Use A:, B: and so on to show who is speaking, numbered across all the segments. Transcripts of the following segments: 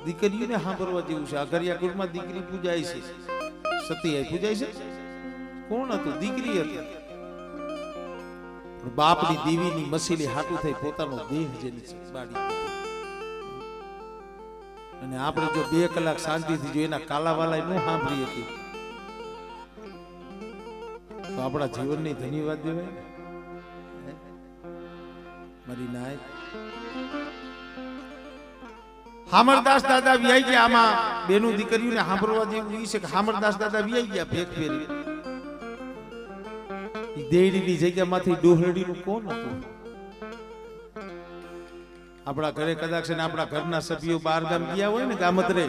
A: દીકરીઓને સાંભળવા જેવું છે. આ ગરિયાકુળમાં દીકરી પૂજાય છે, સતી પૂજાય છે. કોણ હતું? દીકરી હતી. બાપની દેવીની મસીલી હાટું થઈ પોતાનો દેહ જેની બાળી અને આપણે જો 2 કલાક શાંતિથી જો એના કાલાવાલા નો સાંભળી હતી તો આપણા જીવનની ધન્યવાદ દેવાય ને. મારી નાય હામરદાસ દાદા વ્યાઈ ગયા. આમાં બેનું દીકરીઓને સાંભળવા જેવું છે કે હામરદાસ દાદા વ્યાઈ ગયા ભેખ ફેરી. દેડીની જગ્યામાંથી ડોહરડીનું કોણ હતું? આપણા ઘરે કદાચ છે ને આપણા ઘરના સભ્યો બહાર ગામ ગયા હોય ને ગામતરે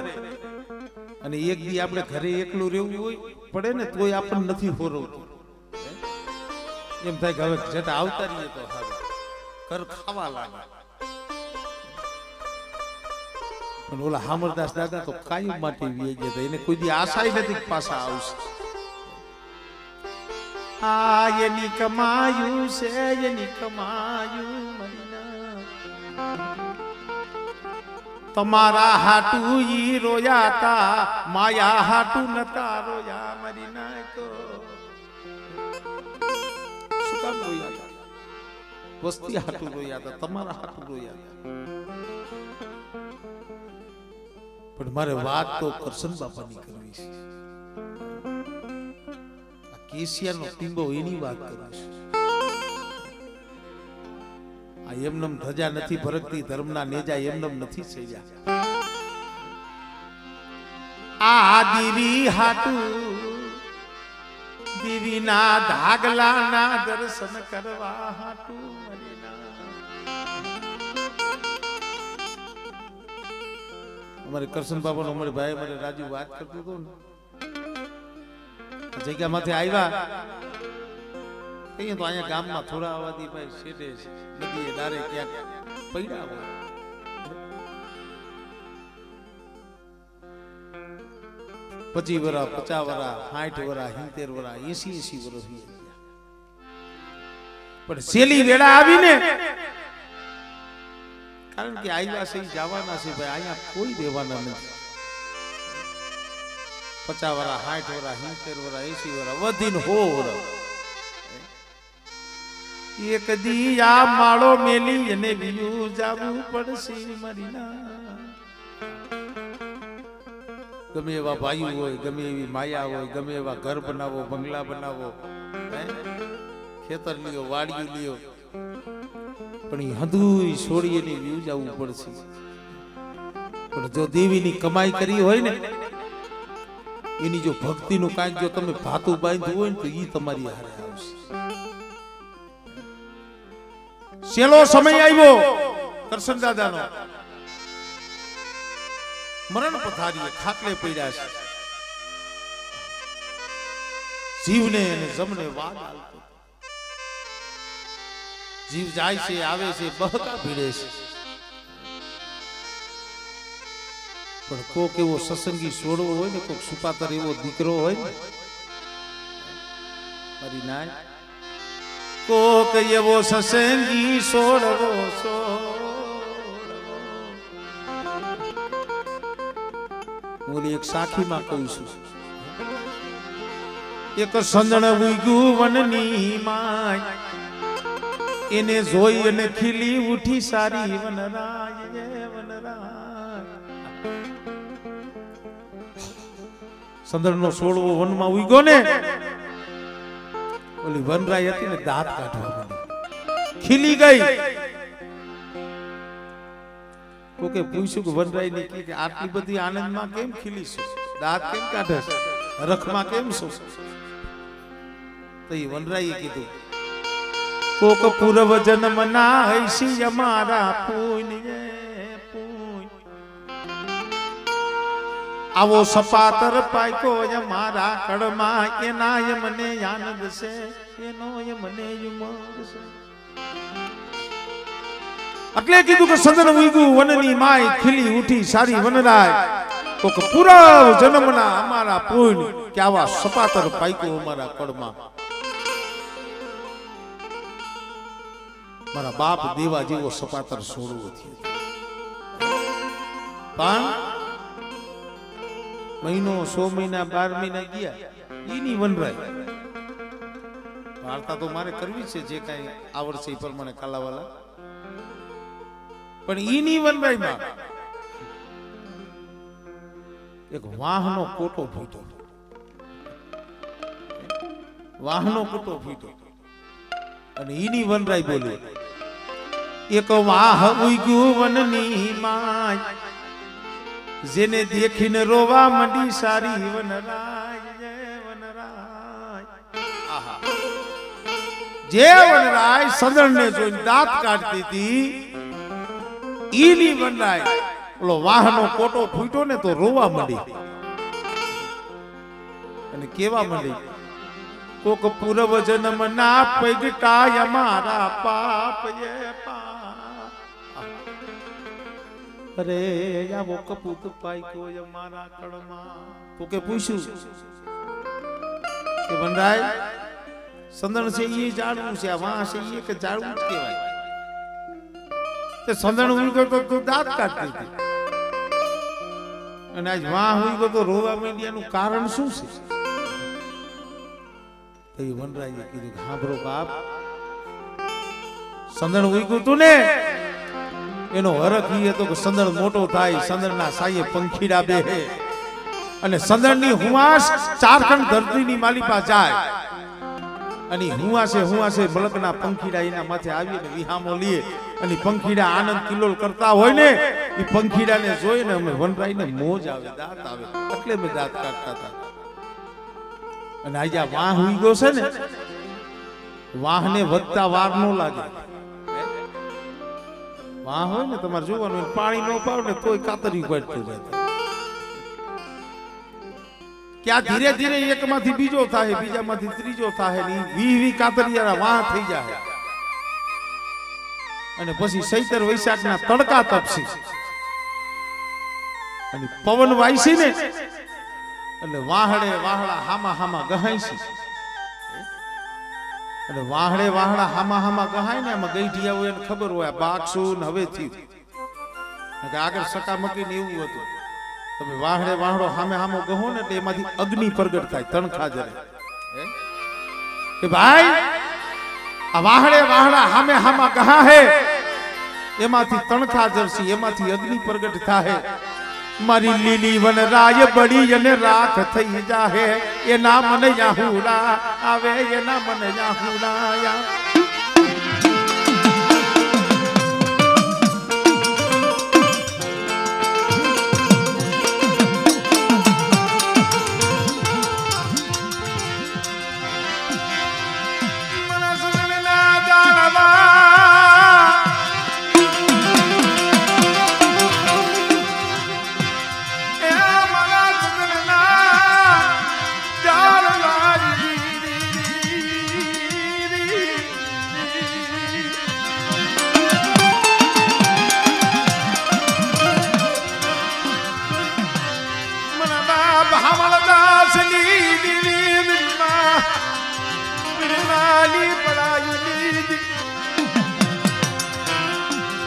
A: અને એક દી આપણે ઘરે એકલું રહેવું હોય પડે ને તોય આપણને નથી હોરવતું. એમ થાય કે હવે જટા આવતા રહીએ તો હવે ઘર ખાવા લાગે. પણ ઓલા હામરદાસ દાદા તો કાયમ માટે વી ગયા હતા. એને કોઈ દી આશા નથી પાછા આવશે. આ એની કમાયું છે, એની કમાયું તમારા હાટુ ઈ રોયા તા, માયા હાટુ નતા રોયા મરી નાખો. શું કામ રોયા તા? વસ્તી હાટુ રોયા તા, તમારા હાટુ રોયા તા. પણ મારે વાત તો કરશન બાપાની કરવી છે. આ કેશિયાનો ટીંબો એની વાત કરું છું. આ એમનમ ધજા નથી ભરકતી, ધર્મના નેજા એમનમ નથી સેજા. આ દીવી હાટુ દીવીના ધાગલાના દર્શન કરવા હાટુ અમારે કરશન બાબાનો અમારે ભાઈ મારે રાજુ વાત કરતો હતો ને જગ્યામાંથી આવ્યા કહીએ તો અહીંયા ગામમાં થોડા આવવાથી ભાઈ શેઠે નદીએ દારે ક્યાંક પડ્યા હોય. 25 વર્ષ 50 વર્ષ 60 વર્ષ 70 વર્ષ 80 વર્ષ પણ સેલી વેળા આવીને કારણ કે આવ્યા છે જવાના છે ભાઈ, અહીંયા કોઈ દેવાના નથી. 50 વર્ષ 60 વર્ષ 70 વર્ષ 80 વર્ષ વધીને 100 વર્ષ એક દી આ માળો મેલી અને બીજું જાવું પડશે મરીના. ગમે એવા ભાઈઓ હોય, ગમે એવી માયા હોય, ગમે એવા ઘર બનાવો, બંગલા બનાવો, ખેતર લ્યો, વાડિયું લ્યો, પણ એ હંધુય છોડી એની વ્યૂ જવું પડશે. પણ જો દેવીની કમાઈ કરી હોય ને એની જો ભક્તિનું કાંઈક જો તમે ભાતું બાંધ્યું હોય ને તો એ તમારી હારે આવશે. છેલ્લો સમય આવ્યો કરશન દાદાનો, મરણ પથારીએ ખાટલે પડ્યા છે. જીવને અને જમને વાગ આવતો, જીવ જાય છે આવે છે બહકા ભીડે છે. પણ કોક એવો સત્સંગી સોડવો હોય ને, કોક સુપાતર એવો દીકરો હોય ને મારી નાય, કોક એવો સત્સંગી સોડવો હું એક સાખીમાં કહું છું. એક સંદણ ઉગ્યું વનની માય, એને જોઈ અને ખીલી ઉઠી સારી વનરાય વનરાય. સંદણનો છોડવો વનમાં ઉગ્યો ને, ઓલી વનરાય હતી ને દાંત કાઢવા ખીલી ગઈ. કોકે પૂછ્યું કે વનરાય ને કે આટલી બધી આનંદમાં કેમ ખીલી છો, દાંત કેમ કાઢે છે, રખમાં કેમ છો? તો એ વનરાયે કીધું કોક પૂર્વ જન્મ ના હૈસી અમારા પુણ્ય પુણ્ય, આવો સપાતર પાક્યો અમારા કડમાં, એના મને આનંદ છે, એનો મને ઉમંગ છે. એટલે કીધું કે સંદન ઉગ્યું વનની માય, ખીલી ઉઠી સારી વનરાય. કોક પૂર્વ જન્મના અમારા પુણ્ય કે આવા સપાતર પાક્યો અમારા કડમાં. મારા બાપ દેવા જેવો સપાતર છોડવો થયો, પણ મહિનો 6 મહિના 12 મહિના ગયા એની વનરાય વાર્તા તો મારે કરવી છે જે કઈ આવડશે એ પ્રમાણે કાલાવાલા પણ એની વનરાયમાં એક વાહનો કોટો ફૂટ્યો વાહનો કોટો ફૂટ્યો અને એની વનરાય બોલી એક વાહ ઉગ્યું વનની માય જેને દેખીને રોવા મંડી સારી વનરાય આહા જે વનરાય સંદણને જોઈને દાંત કાઢતી હતી ઈની વનરાય ઓલો વાહનો કોટો ફૂટ્યો ને તો રોવા મંડી અને કેવા મંડી કોક પૂર્વ જન્મ ના પૈગટાય અમારા પાપ એ અરે આવો કપૂત પાઈકો અમારા કળમાં કોકે પૂછ્યું કે વનરાય સંદણ છે એ જાણવું છે આ વાહ છે એ કે જાણવું જ કહેવાય તે સંદણ ઉઈ ગયો તો દાંત કાઢતી હતી અને આજ વાહ ઉઈ ગયો તો રોવા માંડ્યાનું કારણ શું છે તો એ વનરાયે કીધું કે હા બ્રો બાપ સંદણ ઉઈ ગયું તું ને એનો હરખ ઈ હતો કે સંદણ મોટો થાય સંદણના સાયે પંખીડા બેહે અને સંદણની હુવાસ ચારખંડ ધરતીની માલિપા જાય અને હુવાસે મલકના પંખીડા એના માથે આવીને વિહામો લે અને પંખીડા આનંદ કિલોલ કરતા હોય ને એ પંખીડાને જોઈને અમે વનરાયને મોજ આવે દાંત આવે એટલે મેં દાંત કાઢતા હતા અને આજે આ વાહ હુઈ ગયો છે ને વાહને વધતા વાર ન લાગે વાહ હોય ને તમારે જોવાનું પાણી ન પાવ ને તોય કાતરી કાઢતું જાય ક્યાં ધીરે ધીરે એકમાંથી બીજો થાય બીજામાંથી ત્રીજો થાય ને 20 કાતરિયાના વાહ થઈ જાય અને પછી ચૈતર વૈશાખના તડકા તપસી અને પવન વાયસી ને એટલે વાહડે વાહડા હામા ગહાઈસી અને વાહડે વાહડા હામા ગહાય ને આમાં ગઈઢિયા હોય એને ખબર હોય બાગસું હવે થયું આગળ સકામકી ને એવું હતું તમે વાહડે વાહડો હામો ગહો ને એટલે એમાંથી અગ્નિ પ્રગટ થાય તણખા જરે કે ભાઈ આ વાહડે વાહડા હામા ગહા હે એમાંથી તણખા જરસી એમાંથી અગ્નિ પ્રગટ થાય મારી લીલી વનરાય બળી અને રાખ થઈ જાહે એના મને યાહુડા આવે એના મને યાહુડા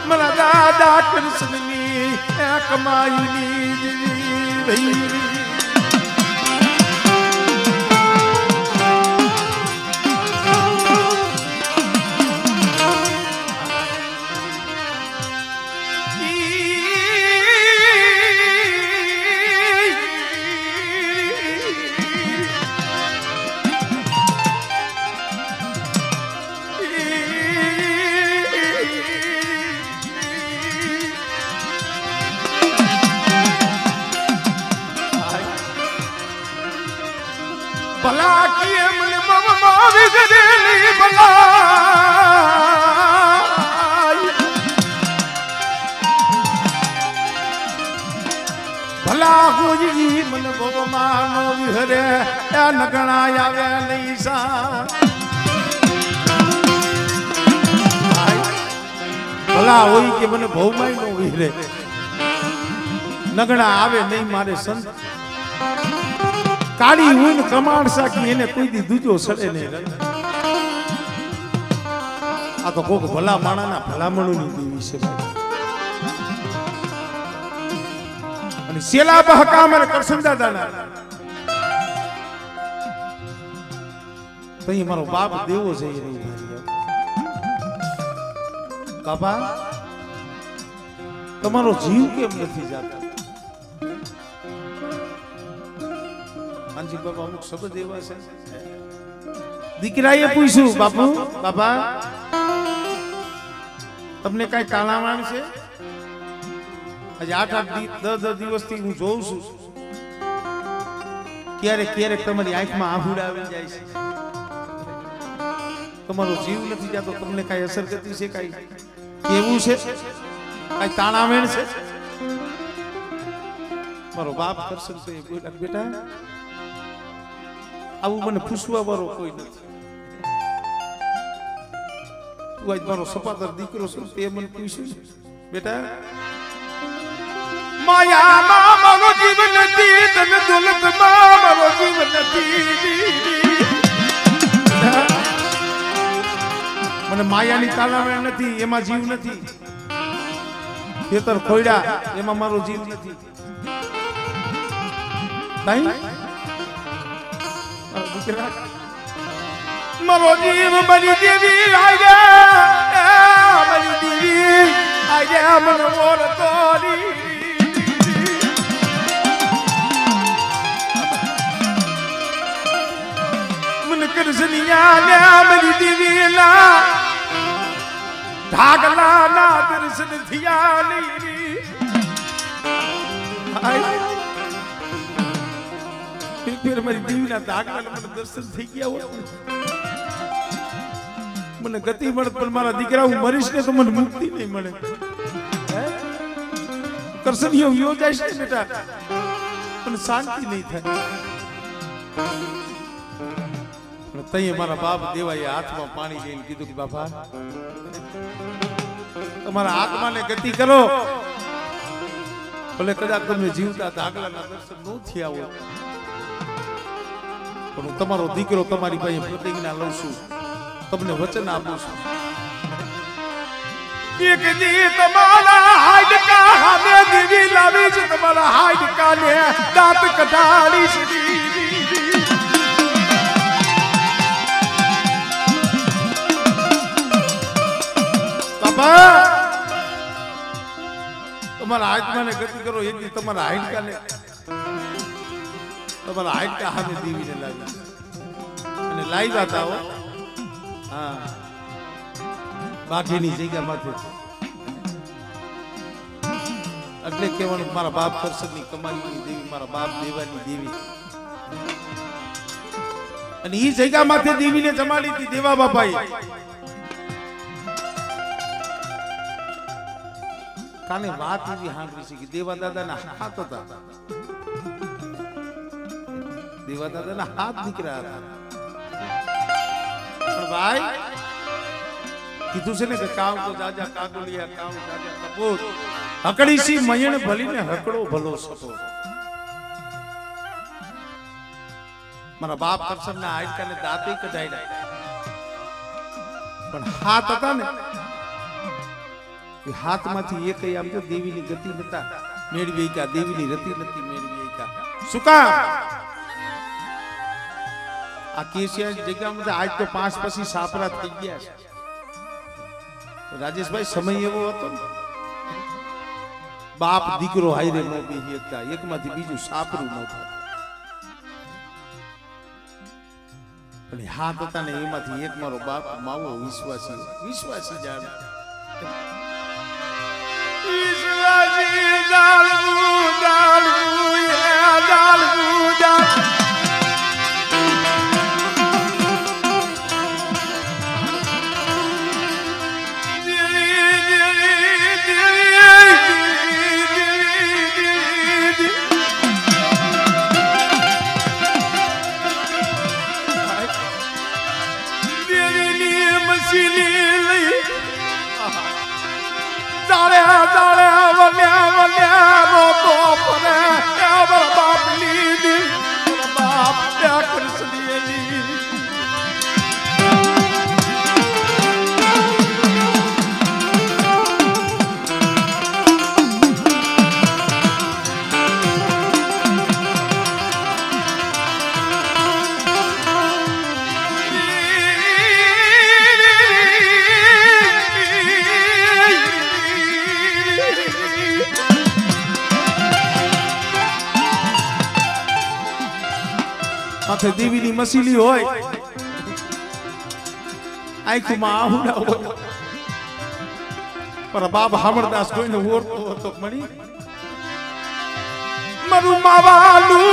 A: मला दादा कृष्णनी कमाईनी भई भला किए मन ममा विगड़ेली भला भला हुई मन ममा नो विहरे या नगणा आवे नहीं सा भला होई के मन भौमाई नो विहरे नगणा आवे नहीं मारे संत काड़ी हुई कमाण साकी એને કોઈ દી દૂજો સડે નહીં આ તો કોક ભલા માણાના ભલામણોની દેવી છે અને સેલા બહકામ અને કરશન દાદાના તઈ મારો બાપ દેવો છે એ બાપા તમારો જીવ કેમ નથી જાતો માનજી બાપા અમુક શબ્દ એવા છે દીકરાએ પૂછ્યું બાપુ બાપા તમને કઈ તાણાવાણ છે આજે 8-10 દિવસથી હું જોઉં છું ક્યારેક ક્યારેક તમારી આંખમાં આહુડા આવી જાય છે તમારો જીવ નથી જાતો તમને કઈ અસર કરતી છે કઈ કેવું છે કઈ તાણાવેણ છે મારો બાપ કરશે તો એ બોલ્યા બેટા આવું મને પૂછવા વાળો કોઈ નથી તું આજ મારો સપાદર દીકરો છે તે મને પૂછ્યું બેટા માયામાં મારો જીવ નથી ધન દોલતમાં મારો જીવ નથી મને માયાની તાલાવેણ નથી એમાં જીવ નથી ખેતર ખોયડા એમાં મારો જીવ નથી મારો જીવ બની દેવી આયા બની દેવી આયા મન મોર તોરી મન કરસનિયા લ્યા બની દેવી ના ઢાગલા ના દર્શન થયા લીરી ફિર મારી દેવીના ઢાગલા મને દર્શન થઈ ગયા હોત મને ગતિ મળત પણ મારા દીકરા હું મરીશ ને તો મને મુક્તિ નહીં મળે કરસનીઓ યોજાય છે બેટા પણ શાંતિ નહીં થાય પણ તઈએ મારા બાપ દેવાએ હાથમાં પાણી લઈને કીધું કે બાપા તમારા આત્માને ગતિ કરો ભલે કદાચ તમને જીવતા ઢાગલાના દર્શન ન થયા હોય પણ હું તમારો દીકરો તમારી પાસે પ્રતિજ્ઞા લઉં છું તમને વચન આપું છું એક દી તમારા હાડકા હામે દીવી લાવી છે તમારા હાડકા ને દાંત કઢાડી છે બાપા તમારા આત્માને ગતિ કરો એક દી તમારા હાડકાને તમારા હાડકા હામે દીવીને લાવી અને લાવ્યા હતા હો હા બાકીની જગ્યામાંથી એટલે કહેવાનું મારા બાપ કરશનની કમાલની દેવી મારા બાપ દેવાની દેવી અને ઈ જગ્યામાંથી દેવીને જમાડી હતી દેવા બાપાએ કાને વાત એવી સાંભળી છે કે દેવા દાદાના હાથ હતા દેવા દાદાના હાથ દીકરા હતા પણ ભાઈ કીધું છે ને કે કામ તો જાજા કાગુલિયા કામ જાજા કપૂર હકડીસી મયણ ભલીને હકડો ભલો સપો મારા બાપ કરશનના હાડકાને દાંતે કઢાયડા પણ હાથ હતા ને એ હાથમાંથી એક આમ તો દેવીની ગતિ નતા મેળવી કા દેવીની રતિ નથી મેળવી કા શું કામ આ કેશિયા જગ્યામાં આજ તો 5 પછી સાપરા થઈ ગયા છે રાજેશભાઈ સમય એવો હતો ને બાપ દીકરો હાઈરે નો બેહી એકતા એકમાંથી બીજું સાપરું ન થાય પણ હાથ હતા ને એમાંથી એક મારો બાપ માવો વિશ્વાસી જાણ વિશ્વાસી દાળવું દાળવું દાળવું દાળવું माथे देवीनी मसीली होय आंखમાં આહુડા હોય पर बाप हमरदास कोઈને ઓળખતો હતો મણી મારું માવાલું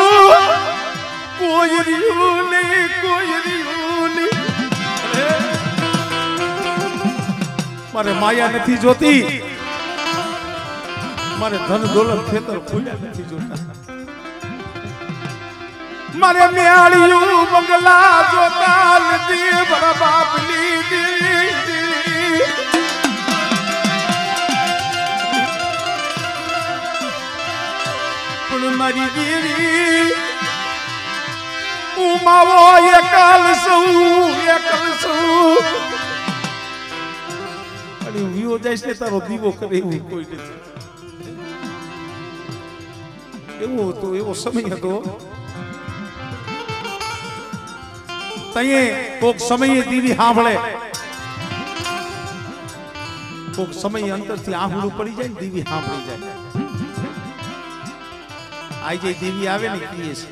A: કોઈ રહ્યું નહીં મારે માયા નથી જોતી મારે ધન દોલત ખેતર ફૂલ્યા નથી જોતા મારે મેળ્યું બંગલા જોતા નથી મારા બાપની દેવી પણ મારી દેવી હું માવો એકલ છું અને વિવો જાય છે તારો દીવો કરે એવું કોઈ નથી એવો હતો એવો સમય હતો તઈએ કોક સમયે દીવી સાંભળે કોક સમય અંતરથી આહુડું પડી જાય દીવી સાંભળી જાય આઈ જે દેવી આવે ને કીએ છે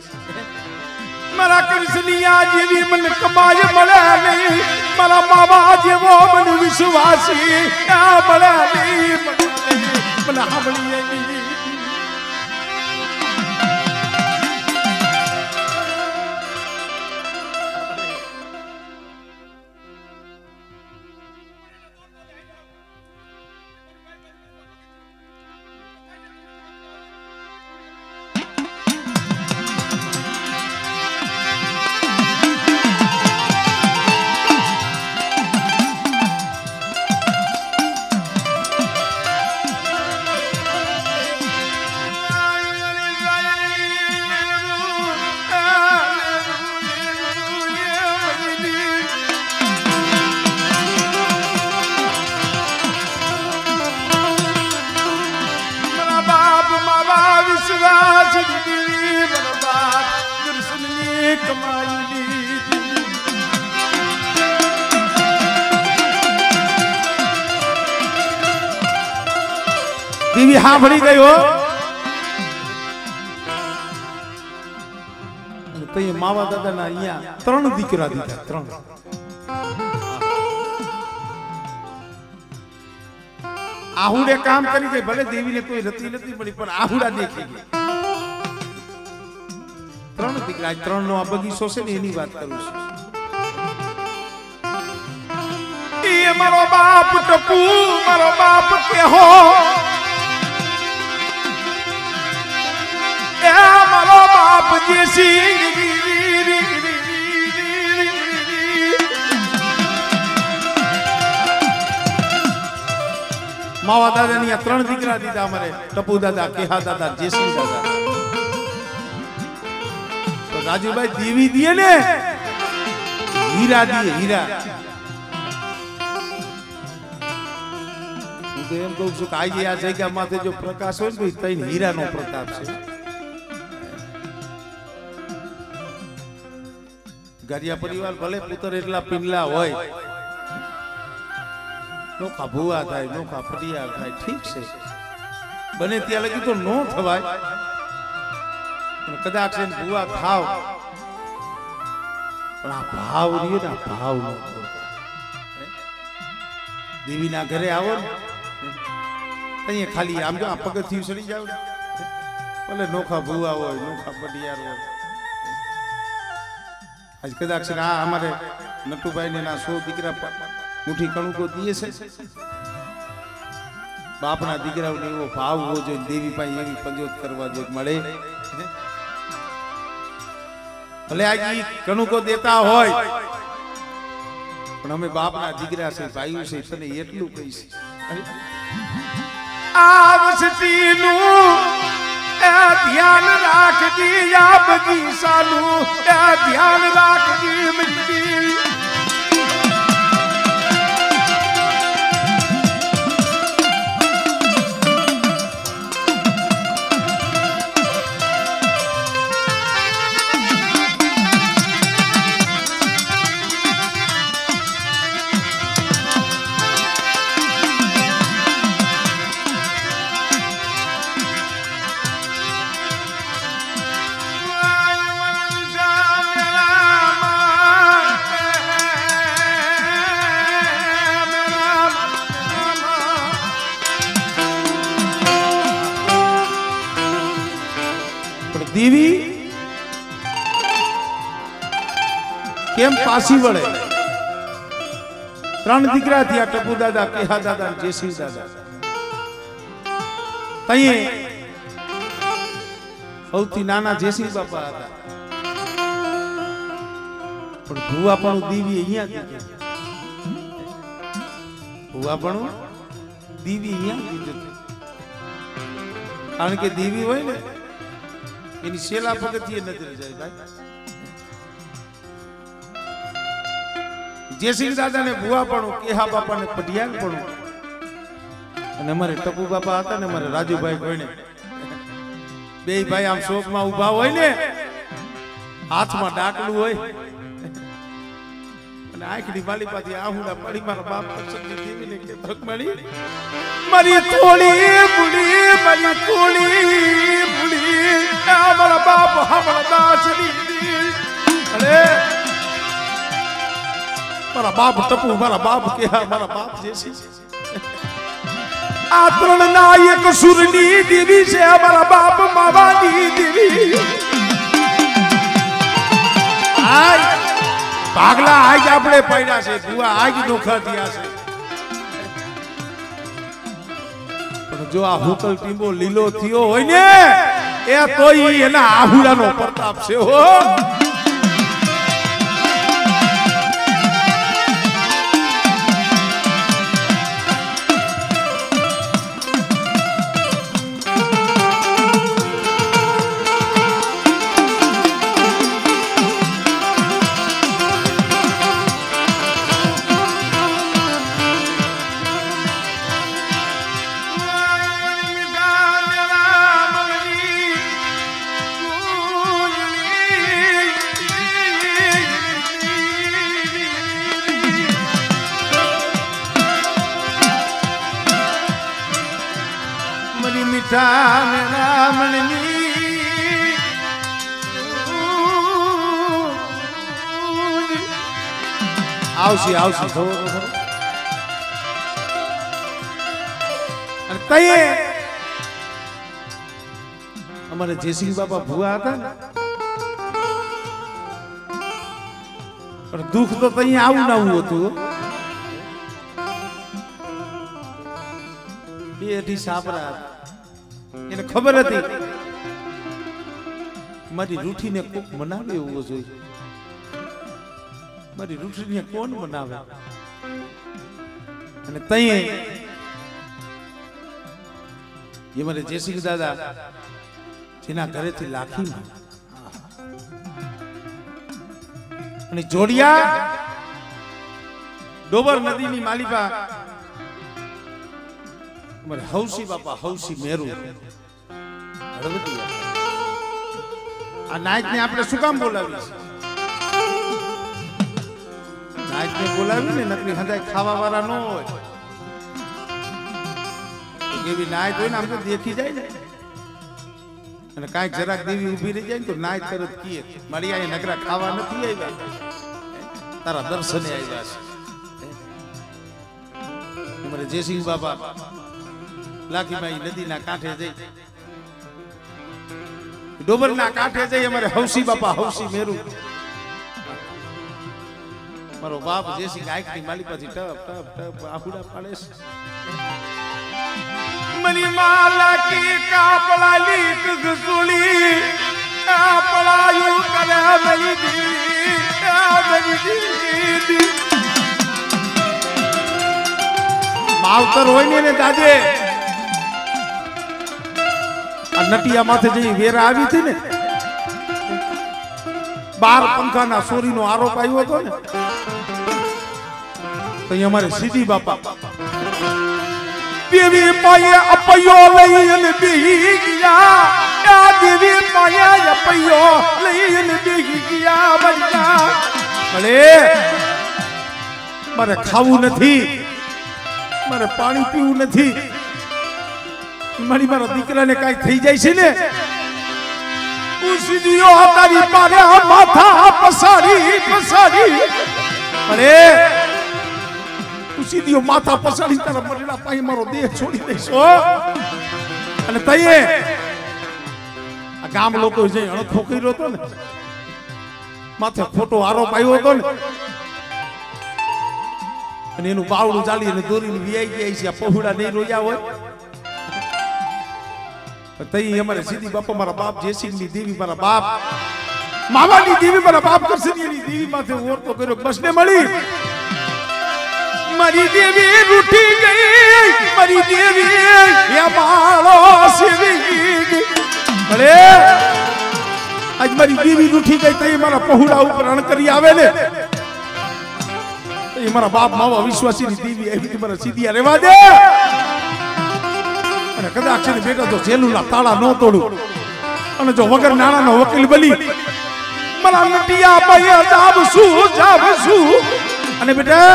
A: મારા કૃષ્ણિયા જેવી મને કમાય મળે નહીં મારા બાબા જેવો મને વિશ્વાસી આ મળે નહીં મને સાંભળીએ નહીં દેવી સાંભળી ગયો તો એ માવા દાદાના અહીંયા 3 દીકરા દીધા 3 આહુડે કામ કરી ગઈ ભલે દેવીને કોઈ રતી નથી પડી પણ આહુડા દેખી ગઈ 3 દીકરા 3 નો આ બગીચો છે ને એની વાત કરું છું એ મારો બાપ ટપુ મારો બાપ કે હો મારો બાપ જે માવા દાદા ની 3 દીકરા દીધા અમારે ટપુ દાદા કેહા દાદા જેસી દાદા તો રાજુભાઈ દેવી દીએ ને હીરા દીએ હીરા હું તો એમ કહું છું કે આજે આ જગ્યા માથે જો પ્રકાશ હોય ને તો હીરાનો પ્રતાપ છે ગરિયા પરિવાર ભલે પુત્ર એટલા પિંગલા હોય નોખા ભૂવા થાય નોખા ફટિયાર થાય ઠીક છે બને ત્યાં લગી તો નો થવાય પણ કદાચ એને ભૂવા ખાવ પણ આ ભાવ રહ્યો ને ભાવ નો દેવીના ઘરે આવો ને અહીંયા ખાલી આમ જો આ પગથિયું ચડી જાવ ને ભલે નોખા ભૂવા હોય નોખા ફટિયાર હોય આજ કદાચ આ અમારે નટુભાઈ ને ના 100 દીકરા મુઠી કણુકો દીએ છે બાપના દીકરાઓને એવો ભાવ હોવો જોઈએ દેવી પાસે એવી પંજોત કરવા જોઈએ મળે ભલે આ કણુકો દેતા હોય પણ અમે બાપના દીકરા છે ભાઈઓ છે તને એટલું કહીશ આ વસતીનું ધ્યાન રાખજી આ બગીચાનું ધ્યાન રાખજી મિત્રી દેવી કેમ પાછી વળે? ત્રણ દીકરા થયા, ટપુ દાદા, કેહા દાદા, જેસી દાદા. તઈએ સૌથી નાના જેસી બાપા હતા, પણ ભુવા પણ દેવી અહીંયા ભુવા પણ દેવી અહીંયા કીધું. કારણ કે દેવી હોય ને એની શેલા પગથિયે નજરે જાય ભાઈ. જેસી દાદા ને ભુવા પણ, કેહા બાપા ને પઢિયાર પણ, અને અમારે ટપુ બાપા હતા ને અમારે રાજુભાઈ ભાઈને બે ભાઈ આમ શોકમાં ઉભા હોય ને, હાથમાં ડાકલું હોય અને આંખની બાલી પાછી આહુડા પડી મારા બાપ પસંદની દેવીને કે ભગમણી મારી થોડી બુડી, મારી થોડી બુડી, મારા બાપ હમણાં દાસની. અરે મારા બાપ ટપુ, મારા બાપ કેહા, મારા બાપ જેસી, આ ત્રણ ના એક સુરની દેવી છે અમારા બાપ માવાની દેવી. આજ ભાગલા આજ આપણે પડ્યા છે, ભુવા આજ નોખા થયા છે. પણ જો આ હોકલ ટીંબો લીલો થયો હોય ને એ તોય એના આહુડાનો પ્રતાપ છે હો. આવશે આવશે અને તઈએ અમારે જેસી બાપા ભુવા હતા ને, પણ દુઃખ તો તઈએ આવું ના આવું હતું. બે અઢી સાપરા હતા, એને ખબર હતી મારી રૂઠીને કોક મનાવે એવો જોઈએ, મારી રૂઠીને કોણ મનાવે. અને તઈએ એ મારે જેસી દાદા જેના ઘરેથી લાખી અને જોડિયા ડોબર નદીની માલિપા અમારે હૌસી બાપા, હૌસી મેરુ આ નાયક ને આપણે શું કામ બોલાવી છે? નાયક ને બોલાવી ને નકરી હંધાય ખાવા વાળા ન હોય. એવી નાયક હોય ને આમ તો દેખી જાય ને, અને કાંઈક જરાક દેવી ઉભી રહી જાય ને તો નાયક તરત કીએ મારી આ નકરા ખાવા નથી આવ્યા, તારા દર્શને આવ્યા છે. મારે જેસી બાપા લાખીભાઈ નદીના કાંઠે જઈ, ડોબરના કાંઠે જઈ અમારે હૌસી બાપા, હૌસી મેરુ મારો બાપ જેસી આંખની માલી પાછી ટપ ટપ ટપ આહુડા પાડે છે. મની માલા કી કાપલાલી કસુલી કાપલાયુ કરે મની દી, મની દી માવતર હોય ને દાદે આ નટિયા માથે જઈ વેરા આવી હતી ને, 12 પંખાના સોરીનો આરોપ આવ્યો હતો ને, તો અમારે સીધી બાપા દેવી પાયે અપયો લઈને બેહી ગયા, આ દેવી પાયે અપયો લઈને બેહી ગયા. બજના ભલે મારે ખાવું નથી, મારે પાણી પીવું નથી, મારી મારા દીકરાને કઈ થઈ જાય છે ને, ઉસીદીઓ તારી પારે માથા પસારી પસારી, અરે ઉસીદીઓ માથા પસારી તારા મરડા પાઈ મારો દેહ છોડી દઈશો. અને તઈએ આ ગામ લોકો જે અણખો કર્યો હતો ને માથે ખોટો આરોપ આવ્યો હતો ને અને એનું બાવડું ચાલી અને દોરીને વિયાઈ ગયા છે. આ પહોળા નહીં રોયા હોય તઈ અમારે સીધી બાપા મારા બાપ જેસીની દેવી મારા બાપ માવાની દેવી મારા બાપ કરસનીની દેવી માથે ઓરતો કર્યો બસ ને મળી મારી દેવી રૂઠી ગઈ મારી દેવી એ માળો સેવી ગઈ ભલે આજ મારી દેવી રૂઠી ગઈ તઈ મારા પહોળા ઉપર અણ કરી આવે ને એ મારા બાપ માવા વિશ્વાસીની દેવી એવી મારા સીધી રહેવા દે અને કદાચ છે બેટા તો જેલુના તાળા ન તોડું અને જો વગર નાણાનો વકીલ બની મારા નટિયા ભાઈ જાવશું અને બેટા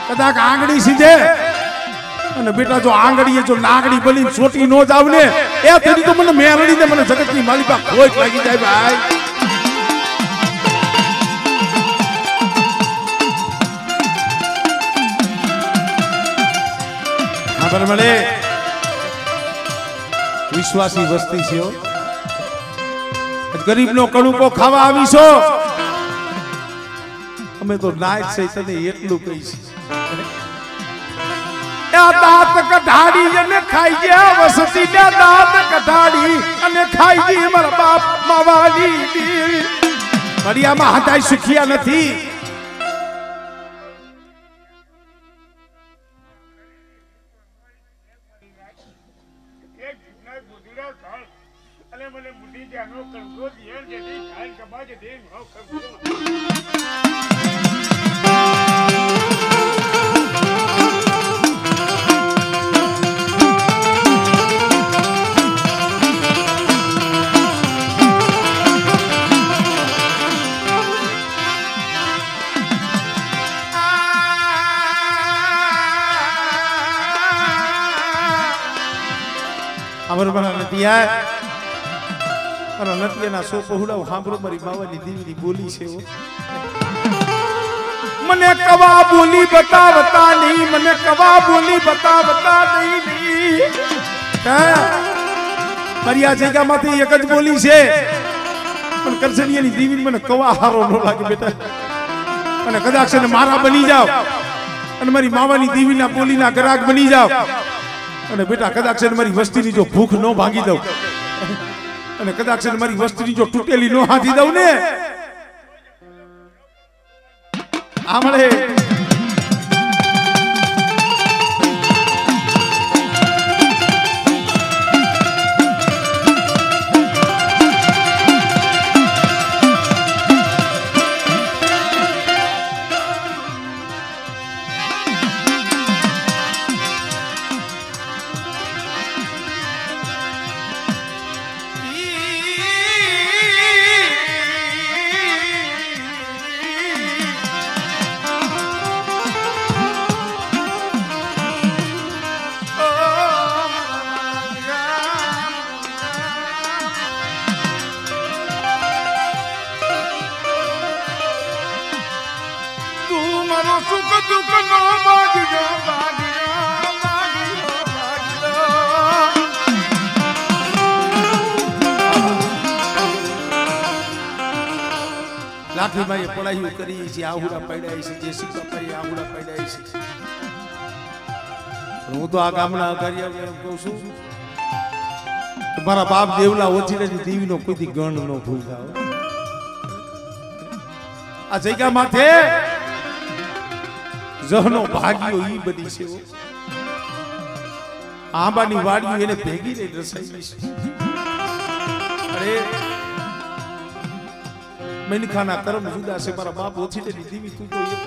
A: કદાચ આંગળી સીધે અને બેટા જો આંગળીએ જો નાગડી બની છોટી નો જાવ ને એ તેની તો મને મેરડી ને મને જગતની માલિકા ખોટ લાગી જાય ભાઈ. ખબર મળે વિશ્વાસી વસ્તી છે ગરીબ નો કણુકો ખાવા આવીશો અમે તો નાય છે તને એટલું કહીશ દાંત કઢાડી અને ખાઈ ગયા વસતી દાંત કઢાડી અને ખાઈ ગઈ મારા બાપ માવાની દેવી મરિયામાં હતાય સુખિયા નથી. અમર બના નતિયા અને નતિયાના સો પહોળા સાંભળો મારી બાવાની દેવીની બોલી છે મને કવા બોલી બતાવતા નહીં મને કવા બોલી બતાવતા નહીં મારી આ જગ્યામાંથી એક જ બોલી છે પણ કરસનિયાની દેવી મને કવા હારો ન લાગે બેટા અને કદાચ ને મારા બની જાવ અને મારી માવાની દેવીના બોલીના ગ્રાહક બની જાવ અને બેટા કદાચ મારી વસ્તીની જો ભૂખ ન ભાંગી દઉં અને કદાચ મારી વસ્તીની જો તૂટેલી ન હાથી દઉં ને આમળે લાઠીભાઈએ પડાયું કરી છે આહુડા પડ્યા છે જે સિક્કાભાઈએ આહુડા પડ્યા છે હું તો આ ગામના કાર્ય કહું છું મારા બાપ દેવલા ઓછીની દેવીનો કોઈ ગણ ન ભૂલતા આ જગ્યા માથે જહનો ભાગ્યો ઈ બની છે આંબાની વાડીઓ એને ભેગી રહી રસાઈ છે અરે મેનખાના કર્મ જુદા છે મારા બાપ ઓછીની દેવી તું તો એક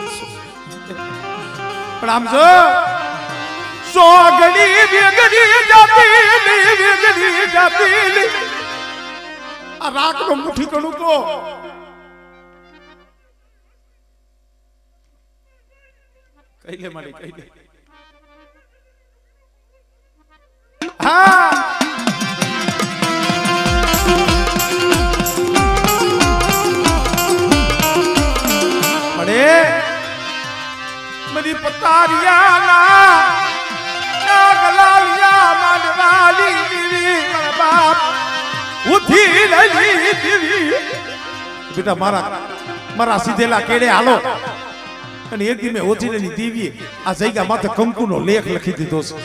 A: પણ આમ જો સોગડી વેગડી જાતી આ રાખનો મુઠ્ઠી કણું તો કહી લે મારી કહી લે હા મળે મરી પતારિયાના ગલાલિયા માનવાલી દેવી મારા બાપ ઉઠી ગયેલી દેવી બેટા મારા સીધેલા કેડે હાલો અને એક દી મેં ઓછીની દેવીએ આ જગ્યા માથે કંકુનો લેખ લખી દીધો છે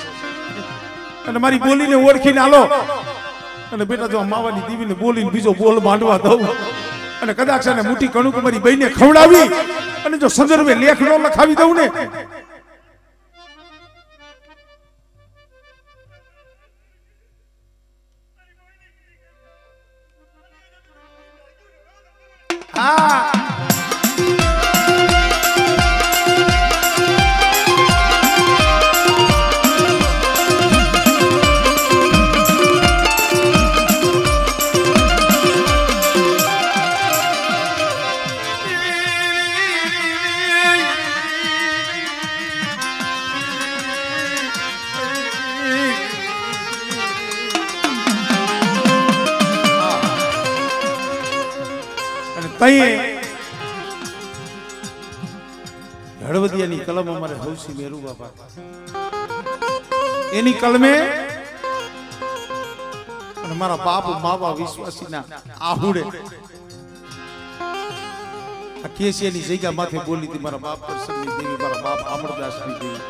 A: અને મારી બોલીને ઓળખીને હાલો અને બેટા જો માવાની દેવીને બોલીને બીજો બોલ માંડવા દઉં અને કદાચ એને મોટી કણુક મારી બહેને ખવડાવી અને જો સંદર્ભે લેખ નો લખાવી દઉં ને હળવદિયાની કલમ અમારે હૌસી મેરુ બાપા એની કલમે અને મારા બાપ માવા વિશ્વાસીના આહુડે આ કેસિયાની જગ્યા માથે બોલી હતી મારા બાપ દર્શનની દેવી મારા બાપ અમરદાસની દેવી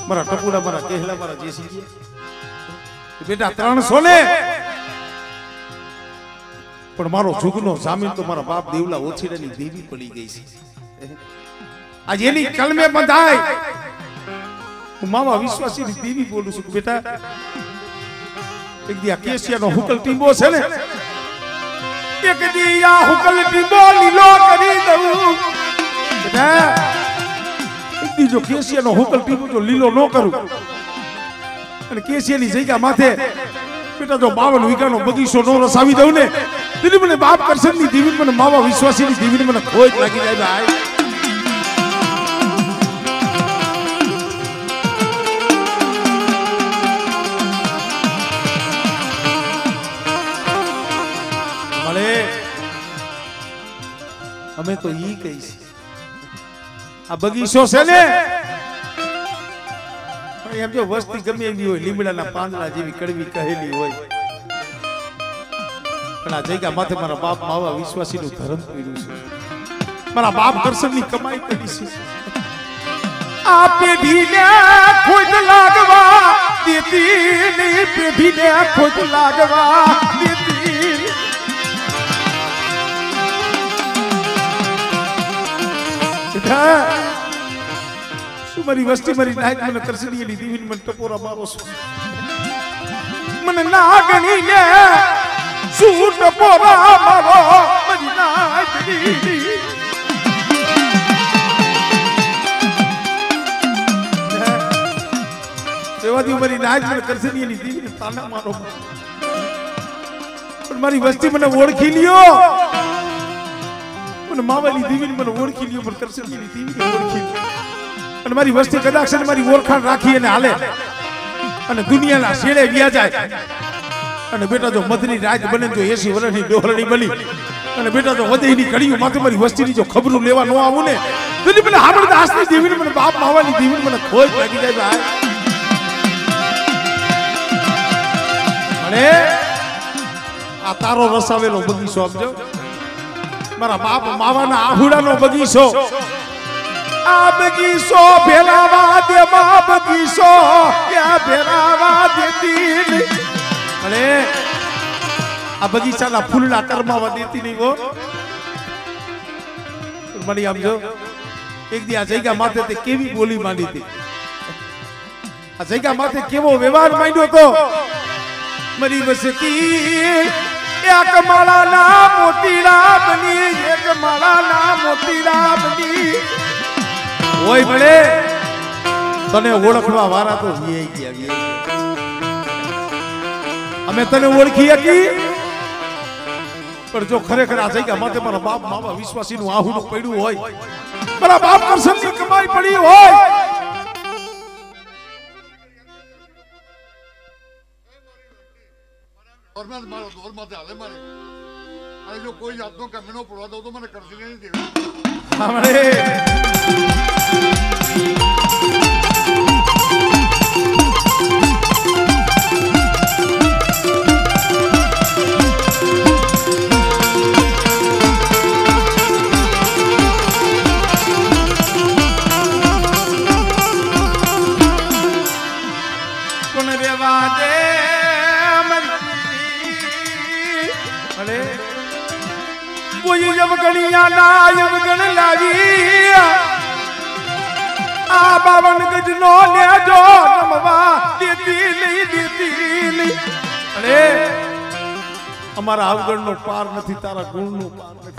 A: મારા ટપુડા મારા કેહલા મારા જેસી બેટા 300 ને પણ મારો જુગનો જામીન તો મારા બાપ દેવલા ઓછીડાની દેવી પડી ગઈ છે આજ એની કલમે બંધાય હું માવા વિશ્વાસીની દેવી બોલું છું બેટા એક દી આ કેસિયાનો હુકલ ટીંબો છે ને એક દી આ હુકલ ટીંબો લીલો કરી દઉં બેટા એક દી જો કેસિયાનો હુકલ ટીંબો જો લીલો ન કરું અને કેસિયાની જગ્યા માથે બેટા જો 52 વીઘાનો બગીચો નો રસાવી દઉં ને દીદી મને બાપ કરશનની દેવી મને માવા વિશ્વાસીની દેવી મને ખોજ લાગી જાય ભાઈ મળે અમે તો ઈ કહીશ આ બગીચો છે ને એમ જો વસ્તી ગમે એવી હોય લીમડાના પાંદડા જેવી કડવી કહેલી હોય પણ આ જગ્યા માથે મારા બાપ માવા વિશ્વાસીનું ધર્મ કર્યું છે મારા બાપ દર્શનની કમાઈ કરી છે આ પેઢીને ખોટ લાગવા દેતી ની પેઢીને ખોટ લાગવા દેતી મારી વસ્તી મારી નાયક મને કરસડી એની દીવીને મને ટપોરા મારો છો મને નાગણી ને શું ટપોરા મારો મારી નાયકની એવાથી મારી નાયક મને કરસડી એની દીવીને તાના મારો પણ મારી વસ્તી મને ઓળખી લ્યો મને માવાની દીવીને મને ઓળખી લ્યો પણ કરસડી એની દીવીને ઓળખી લ્યો અને મારી વસ્તી કદાચ મારી ઓળખાણ રાખી અને હાલે અને દુનિયાના શેડે વ્યા જાય અને બેટા જો મધની રાત બને જો 80 વર્ષની ડોહરણી બની અને બેટા જો વધેની કડીઓ માથે મારી વસ્તીની જો ખબરું લેવા ન આવું ને તો મને હામળદાસની દેવીને મને બાપ માવાની દેવીને મને ખોજ લાગી જાય ભાઈ અને આ તારો રસાવેલો બગીચો આપજો મારા બાપ માવાના આહુડાનો બગીચો આ બગીચો ભેલાવા દે મા બગીચો ક્યાં ભેલાવા દેતી અરે આ બગીચાના ફૂલના કરમાવા દેતી નહીં હો મને સમજો એક દી આ જગ્યા માથે તે કેવી બોલી માંડી હતી આ જગ્યા માથે કેવો વ્યવહાર માંડ્યો તો મારી વસતી એક માળાના મોતીડા બની એક માળાના મોતીડા બની ઓય ભલે તને ઓળખવા વાળા તો વિયાઈ ગયા અમે તને ઓળખી હતી પણ જો ખરેખર આ જગ્યા માથે મારા બાપ માવા વિશ્વાસીનું આહુડું પડ્યું હોય મારા બાપ કરશનની કમાઈ પડી હોય
B: મારો દોર માથે હાલે મારે અને જો કોઈ જાતનો કમીનો પડવા દઉં તો મને કરશે નહીં દેવી
A: अरे कोई जब गणिया नायब गण लावी आ 52 गजनो ले जो नमवा देती नहीं अरे અમારા અવગણ નો પાર નથી તારા ગુણ નો પાર નથી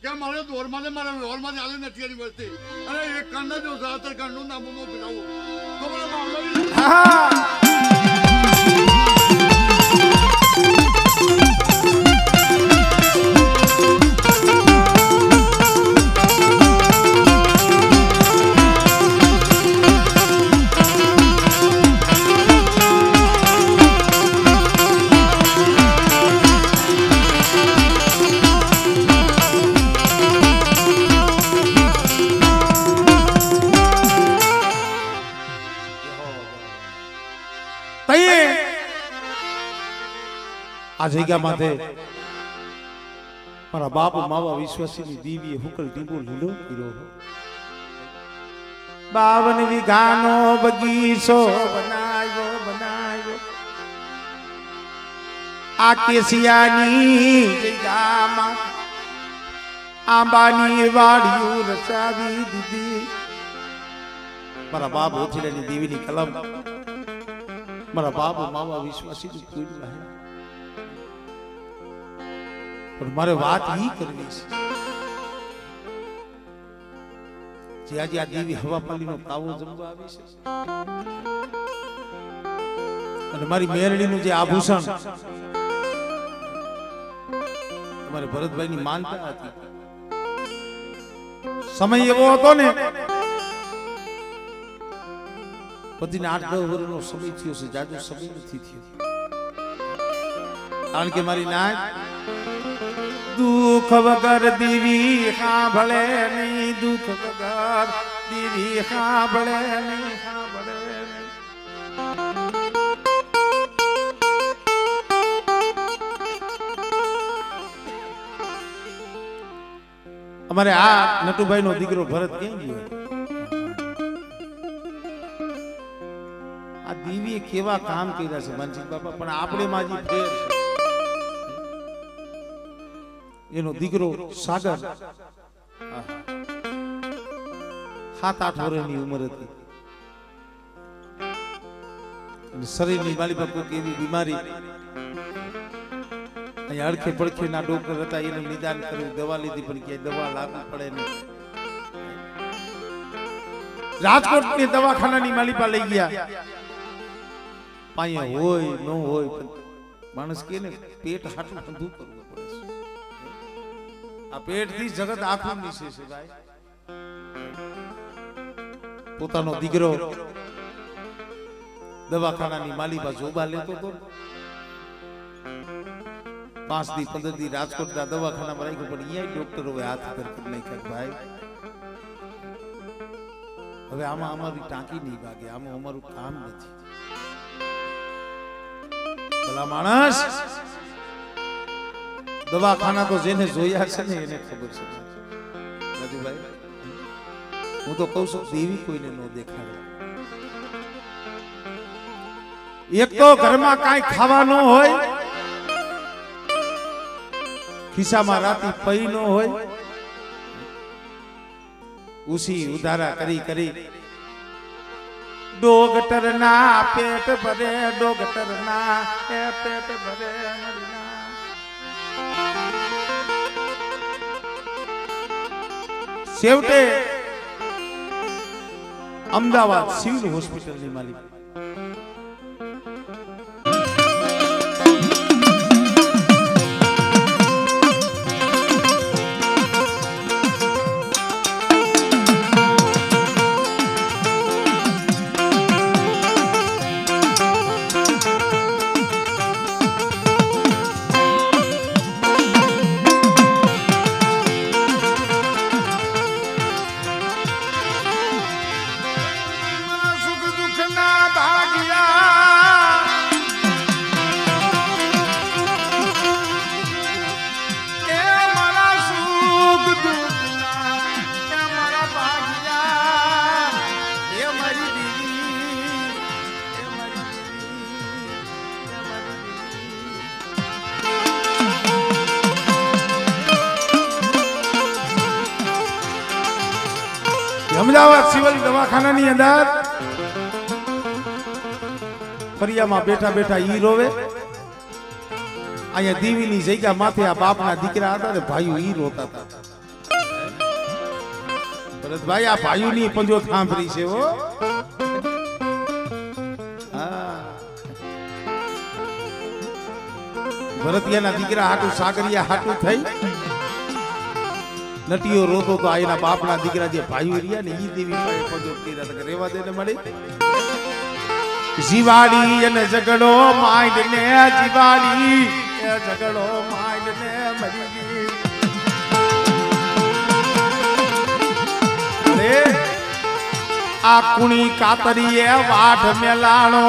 B: કે મારે દોરમાં મારા વ્યવહારમાં આલે નથી એની વસ્તી અને એક કાંડા જો જાતર કાંડું ના મોમો પીડાવું તો મને મામલો
A: આ જગ્યા માથે મારા બાપ માવા વિશ્વાસીની દીવીએ હુકલ ટીબો લીલો કર્યો 52 વીઘાનો બગીચો બનાવ્યો આ કેસિયાની જગ્યામાં આંબાની વાડીઓ રચાવી દીધી મારા બાપ ઓથીલાની દેવીની કલમ મારા બાપ માવા વિશ્વાસીની કોઈ નહીં પણ મારે વાત ઈ કરવી છે જે આજે આ દેવી હવાપાલીનો કાવો જમવા આવી છે અને મારી મેરડીનું જે આભૂષણ તમારે ભરતભાઈની માનતા હતી સમય એવો હતો ને પતિને 8-10 વર્ષનો સમય થયો છે જાજો સમય નથી થયો કારણ કે મારી નાય દુઃખ વગર દીવી સાંભળે નહીં દુઃખ વગર દીવી સાંભળે નહીં અમારે આ નટુભાઈ નો દીકરો ભરત ક્યાં ગયો આ દીવીએ કેવા કામ કર્યા છે માનસિક બાપા પણ આપણે માજી ફેર છે એનો દીકરો સાગર 7-8 વર્ષની ઉંમર હતી અને શરીરની માલી પર કોઈ એવી બીમારી અહીંયા અડખે પડખે ના ડોક્ટર હતા એનું નિદાન કર્યું દવા લીધી પણ ક્યાંય દવા લાગુ પડે નહીં રાજકોટની દવાખાનાની માલિપા લઈ ગયા પાયા હોય ન હોય પણ માણસ કે ને પેટ હાટું ધંધું કરવું પડે છે આ પેટ થી જગત આખું નીચે છે ભાઈ પોતાનો દીકરો દવાખાનાની માલિપા જોબા લેતો તો 5 દી 15 દી રાજકોટના દવાખાનામાં રાખ્યો પણ અહીંયા ડોક્ટર હવે હાથ કરી નાખ્યા ભાઈ હવે આમાં અમારી ટાંકી નહીં વાગે આમાં અમારું કામ નથી ભલા માણસ દવાખાના તો જેને જોયા છે ને એને ખબર છે રાજુભાઈ હું તો કહું છું દેવી કોઈને ન દેખાડે એક તો ઘરમાં કાંઈ ખાવા ન હોય ખિસ્સામાં રાતી પઈ ન હોય ઉસી ઉધારા કરી કરી ડોગટર ના પેટ ભરે ડોગટર ના પેટ ભરે છેવટે અમદાવાદ સિવિલ હોસ્પિટલની માલિક અમદાવાદ સિવિલ દવાખાનાની અંદર ફરિયામાં બેઠા બેઠા ઈ રોવે. અહીંયા દીવીની જગ્યા માથે આ બાપના દીકરા હતા ને ભાઈઓ ઈ રોતા હતા. ભરતભાઈ આ ભાઈઓની પંજો થાંભરી છે હો. ભરતિયાના દીકરા હાટું સાગરિયા હાટું થઈ નટીઓ રોતો તો એના બાપના દીકરા જે ભાઈઓ રહ્યા ને ઈ દેવી પાસે પંજો કર્યા હતા કે રેવા દે ને મળી. જીવાડી અને ઝઘડો માંડ ને જીવાડી એ ઝઘડો માંડ ને મરી ગઈ. અરે આ કુણી કાતરીએ વાઢ મેલાણો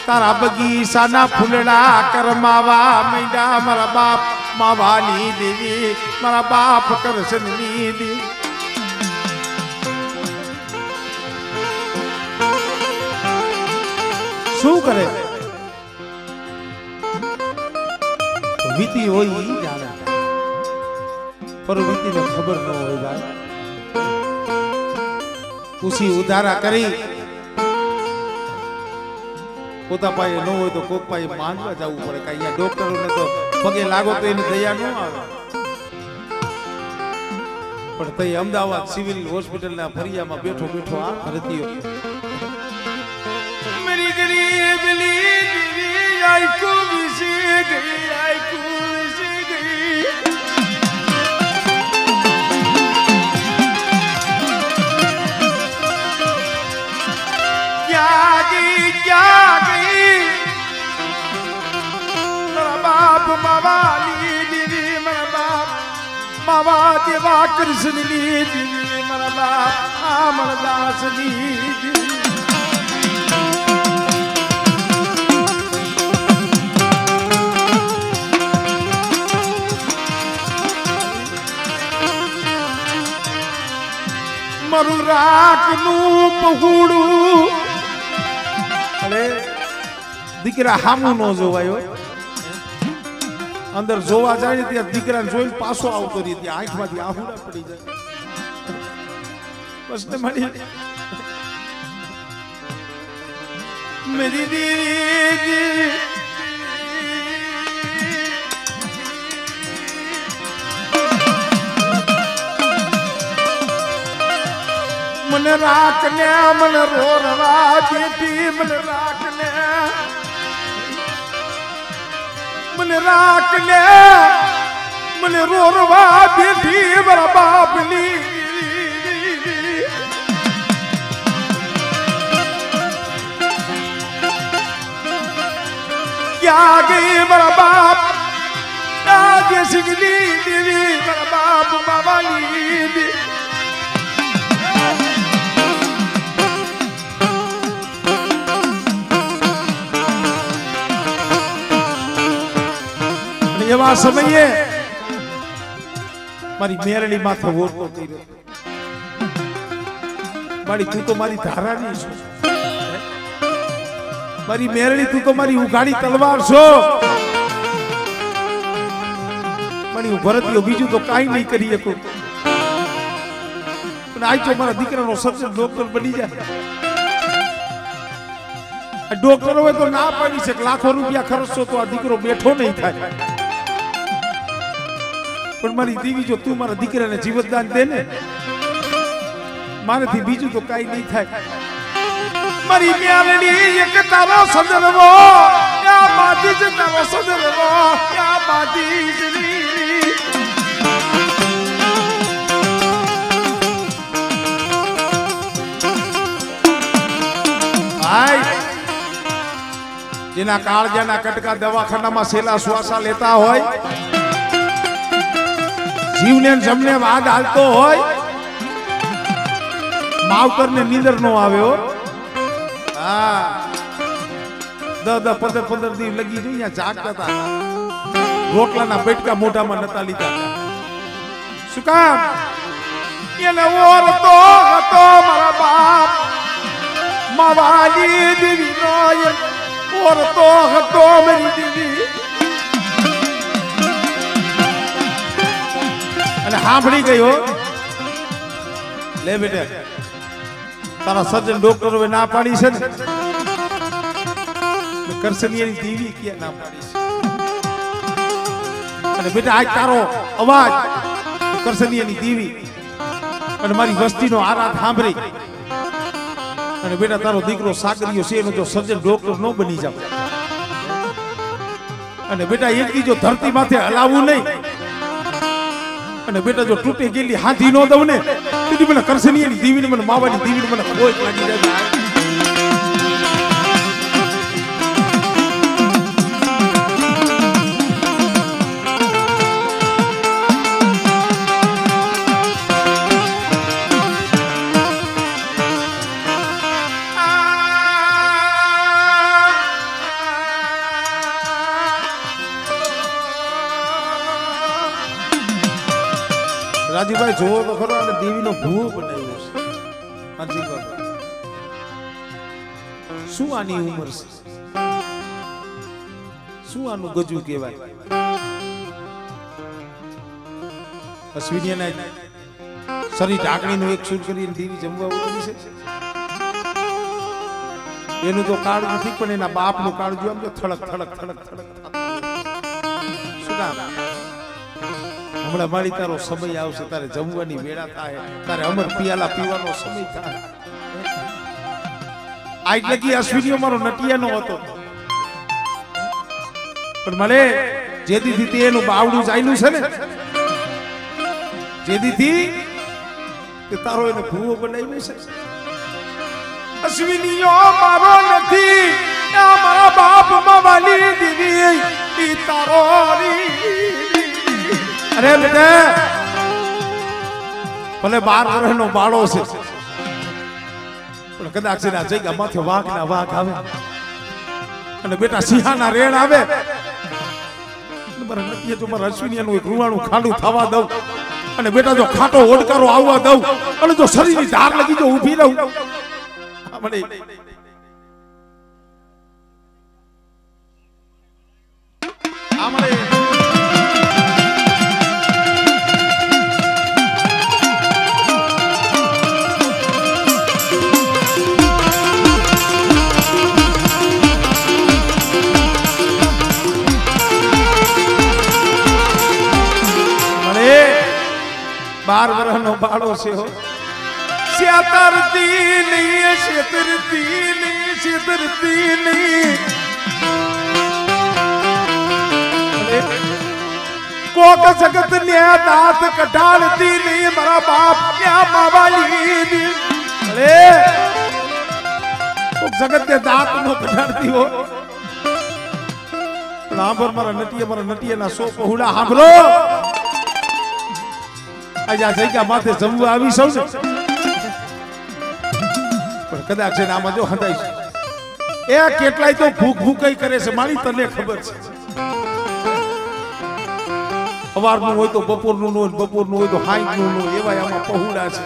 A: તારા બગીચાના ફૂલડા કરમાવા મૈડા મારા બાપ માવાની દેવી મારા બાપ કરશનની દેવી. શું કરે વીતી હોય ઈ જાણે પર વીતીને ખબર ન હોય ભાઈ. ઉસી ઉધારા કરી પોતા પાસે ન હોય તો કોક પાસે માંગવા જવું પડે. કે અહીંયા ડોક્ટરોને તો પગે લાગો તો એની દયા ન આવે. પણ તઈ અમદાવાદ સિવિલ હોસ્પિટલના ફરિયામાં બેઠો બેઠો આ ભરતીયો मेरी गरीब ली आई को विसी गई आई को विसी गई. क्या गई मेरा बाप मावाली दीदी मेरा बाप मावा देवा कृष्ण ली दीदी मेरा बाप अमरदास ली दीदी. મારું રાખનું પહોળું અરે દીકરા હામું નો જોવાયો. અંદર જોવા જાય ને ત્યાં દીકરાને જોઈને પાછો આવતો રહી. ત્યાં આંખમાંથી આહુડા પડી જાય. બસ ને મળી મેરી દીદી મને રાખને મને રોરવા દેતી મને રાખને મને રોરવા દેતી મારા બાપની. ક્યાં ગઈ મારા બાપ આજે સિંગલી દેવી મારા બાપ બાબાની. એવા સમયે મારી મેરડી માથે ઓરતો કર્યો. મારી તું તો મારી ધારાની છો. મારી મેરડી તું તો મારી ઉઘાડી તલવાર છો. મારી ભરતીયો બીજું તો કાઈ નહીં કરી શકું. પણ આજ તો મારા દીકરાનો સચિન ડોક્ટર બની જાય. ડોક્ટર હોય તો ના પાડી શકે લાખો રૂપિયા ખર્ચશો તો આ દીકરો બેઠો નહીં થાય. પણ મારી દેવી જો તું મારા દીકરાને જીવતદાન દે ને મારાથી બીજું તો કાઈ નહીં થાય. મારી મ્યાલની એક તારો સદરવો યા માટી જ તારો સદરવો યા માટી જ ભાઈ જેના કાળજાના કટકા દવાખાનામાં સેલા શ્વાસા લેતા હોય જીવને જમને વાદ હાલતો હોય માવતરને નીંદર નો આવ્યો. હા 10-15 દિવસ લગી જોઈ જાગતા હતા. રોટલાના બેટકા મોઢામાં નતા લીધા. શું કામ એને ઓરતો હતો મારા બાપ માવાની દેવી નો ઓરતો હતો મારી દેવી. અને સાંભળી ગયો લે બેટા તારા સર્જન ડોક્ટર હવે ના પાડી છે ને કરસનિયાની દેવી કે ના પાડી છે અને બેટા આજ તારો અવાજ કરસનિયાની દેવી અને મારી વસ્તીનો આરાધ સાંભળી અને બેટા તારો દીકરો સાગરીયો છે એનો જો સર્જન ડોક્ટર ન બની જાવ અને બેટા એકથી જો ધરતી માથે હલાવવું નહીં અને બેટા જો તૂટી ગયેલી હાથી નો દઉં ને તેથી મને કરસનિયાની દેવીને મને માવાની દેવીને મને કોઈ લાગી જાય રાજીભાઈ જોવો તો ખરો અને દેવીનો ભૂવો બનાવ્યો છે હાજી બાબા શું આની ઉંમર છે શું આનું ગજુ કહેવાય અશ્વિનિયાના શરીર ઢાંકણીનું એક સૂર કરીને દેવી જમવા ઉતરી છે એનું તો કાળ નથી પણ એના બાપનું કાળ જો આમ તો થડક થડક થડક થડક શું કામ હમણાં મારી તારો સમય આવશે તારે જમવાની વેળા થાય તારે અમર પિયાલા પીવાનો સમય થાય આજ લગી અશ્વિનીઓ મારો નટિયાનો હતો પણ મને જે દીધી એનું બાવડું ચાલ્યું છે ને જે દીધી તે તારો એને ભૂવો બનાવી છે અશ્વિનીઓ મારો નથી આ મારા બાપ માં વાલી દીદી ઈ તારો અરે બેટા ભલે 12 વર્ષનો બાળો છે પણ કદાચ એના જગ્યા માથે વાઘના વાઘ આવે અને બેટા સિંહાના રેણ આવે મારા નટિયા તો મારા અશ્વિનિયાનું એક રૂવાણું ખાડું થવા દઉં અને બેટા જો ખાટો ઓડકારો આવવા દઉં અને જો શરીરની ધાર લગી જો ઊભી રહું મને बार वरहनो बाड़ो से हो शेतरती कोक जगत ने दांत कटाड़ती नहीं मरा बाप क्या मावाली अरे कोक जगत ने दांत नो कटाड़ती हो पर मारा नटिया ना सो पहुड़ा हांभरो आज आ जગ્યા માથે જમવા આવી સૌ ને પણ કદાચ છે આમાં જો હંધાઈ એ કેટલાય તો ભૂખ ભૂકાઈ કરે છે મારી તને ખબર છે સવારનું હોય તો બપોરનું હોય બપોરનું હોય તો હાઈનું હોય એવા આમાં પહોળા છે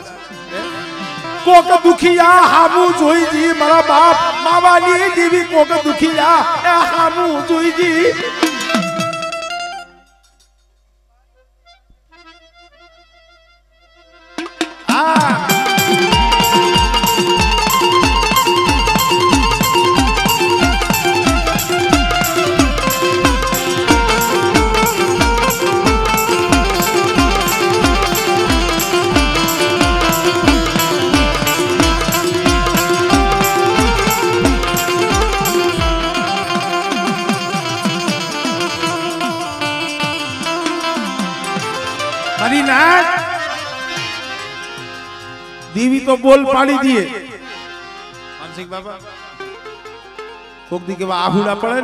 A: કોક દુખિયા હામુ જોઈજી મારા બાપ માવાની દેવી કોક દુખિયા એ હામુ જોઈજી देवी तो बोल पाड़ी दिए मानसिक बाबा कोक दी के आहुड़ा पड़े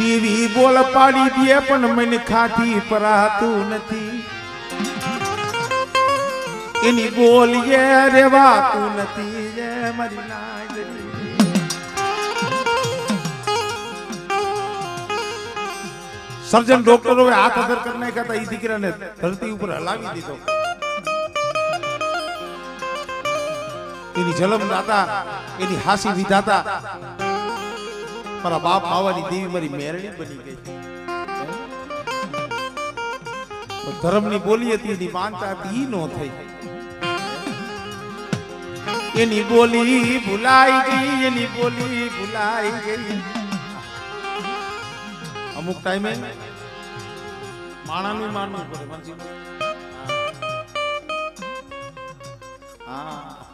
A: देवी बोल पाड़ी दिए पण मैंने खाती परातू नथी एनी बोल ये रेवातू नथी ये मरी नाजरी सर्जन डॉक्टरों हाथ अदर करने का था दीकरा ने धरती ऊपर हलावी दीधो एनी जलम दाता एनी हासी विधाता मारा बाप मावानी देवी मारी मेरणी बनी गई ધર્મની બોલી હતી એની માનતા હતી ઈ નો થઈ એની બોલી ભૂલાઈ ગઈ એની બોલી ભૂલાઈ ગઈ અમુક ટાઈમે માણાનું માનવું પડે હા